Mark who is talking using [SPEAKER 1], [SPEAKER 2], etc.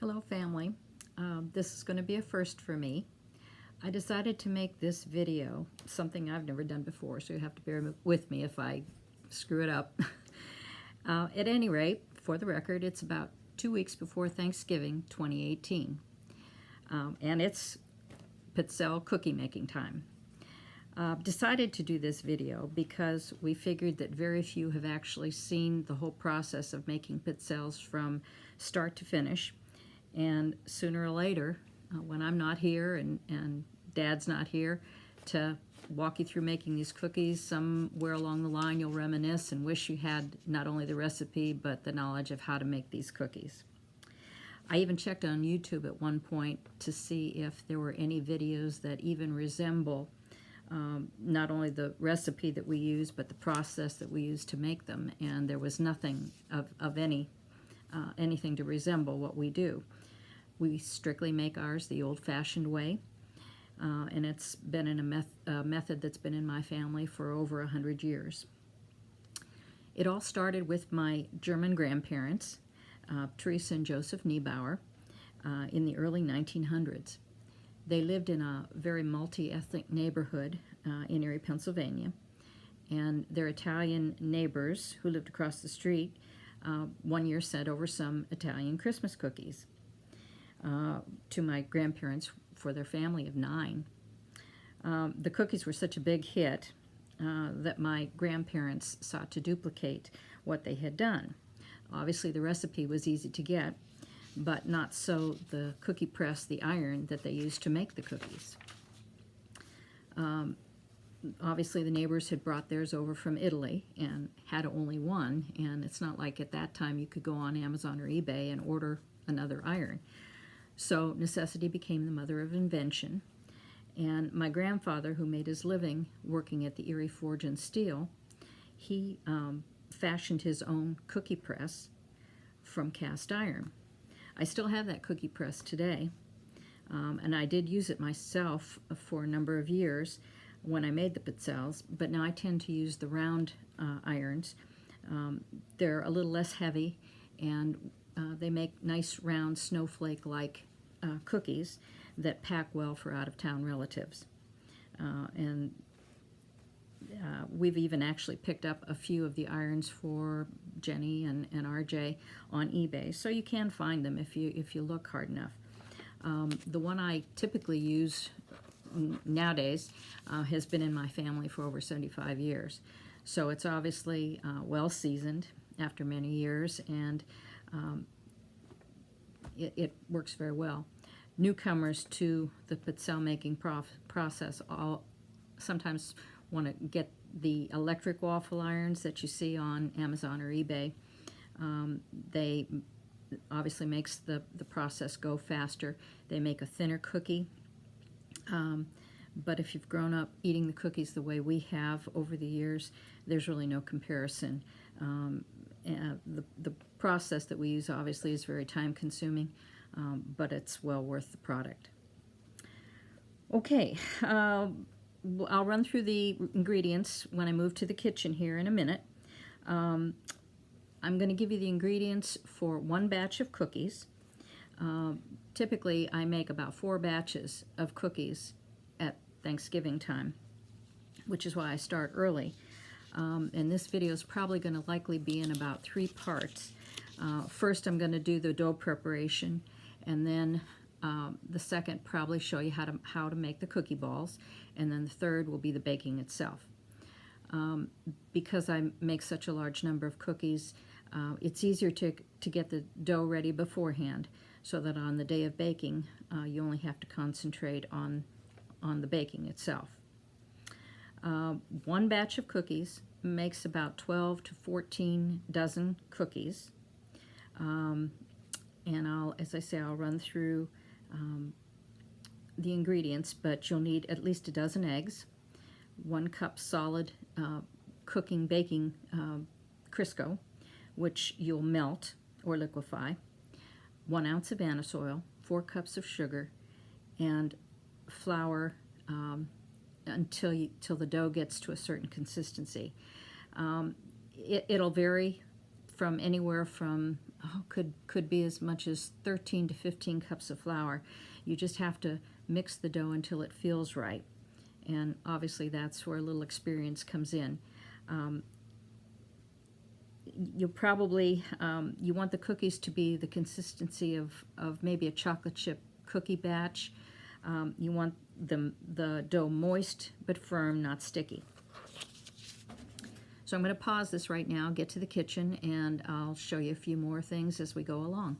[SPEAKER 1] Hello family. This is going to be a first for me. I decided to make this video, something I've never done before, so you have to bear with me if I screw it up. At any rate, for the record, it's about 2 weeks before Thanksgiving 2018, and it's Pizzelle cookie making time. Decided to do this video because we figured that very few have actually seen the whole process of making pizzelles from start to finish. And sooner or later, when I'm not here and Dad's not here to walk you through making these cookies, somewhere along the line you'll reminisce and wish you had not only the recipe but the knowledge of how to make these cookies. I even checked on YouTube at one point to see if there were any videos that even resemble not only the recipe that we use but the process that we use to make them, and there was nothing of anything to resemble what we do. We strictly make ours the old-fashioned way, and it's been in a method that's been in my family for over 100 years. It all started with my German grandparents, Teresa and Joseph Niebauer, in the early 1900s. They lived in a very multi-ethnic neighborhood in Erie, Pennsylvania, and their Italian neighbors who lived across the street one year sent over some Italian Christmas cookies to my grandparents for their family of 9. The cookies were such a big hit that my grandparents sought to duplicate what they had done. Obviously, the recipe was easy to get, but not so the cookie press, the iron that they used to make the cookies. Obviously, the neighbors had brought theirs over from Italy and had only one, and it's not like at that time you could go on Amazon or eBay and order another iron. So necessity became the mother of invention, and my grandfather, who made his living working at the Erie Forge and Steel, he fashioned his own cookie press from cast iron. I still have that cookie press today, and I did use it myself for a number of years when I made the pizzelles, but now I tend to use the round irons. They're a little less heavy, and they make nice round snowflake-like cookies that pack well for out-of-town relatives. We've even actually picked up a few of the irons for Jenny and RJ on eBay, so you can find them if you look hard enough. The one I typically use nowadays has been in my family for over 75 years, so it's obviously well seasoned after many years, and it works very well. Newcomers to the pizzelle making process sometimes want to get the electric waffle irons that you see on Amazon or eBay. They obviously makes the process go faster. They make a thinner cookie. But if you've grown up eating the cookies the way we have over the years, there's really no comparison. The process that we use obviously is very time consuming, but it's well worth the product. Okay, I'll run through the ingredients when I move to the kitchen here in a minute. I'm going to give you the ingredients for one batch of cookies. Typically, I make about 4 batches of cookies at Thanksgiving time, which is why I start early. And this video is probably going to likely be in about 3 parts. First, I'm going to do the dough preparation, and then the second probably show you how to make the cookie balls, and then the third will be the baking itself. Because I make such a large number of cookies, it's easier to get the dough ready beforehand, so that on the day of baking you only have to concentrate on the baking itself. One batch of cookies makes about 12 to 14 dozen cookies, and as I say, I'll run through the ingredients, but you'll need at least a dozen eggs, 1 cup solid baking Crisco, which you'll melt or liquefy, 1 ounce of anise oil, 4 cups of sugar, and flour until the dough gets to a certain consistency. It'll vary from anywhere from could be as much as 13 to 15 cups of flour. You just have to mix the dough until it feels right. And obviously that's where a little experience comes in. You probably, you want the cookies to be the consistency of maybe a chocolate chip cookie batch. You want the dough moist but firm, not sticky. So I'm going to pause this right now, get to the kitchen, and I'll show you a few more things as we go along.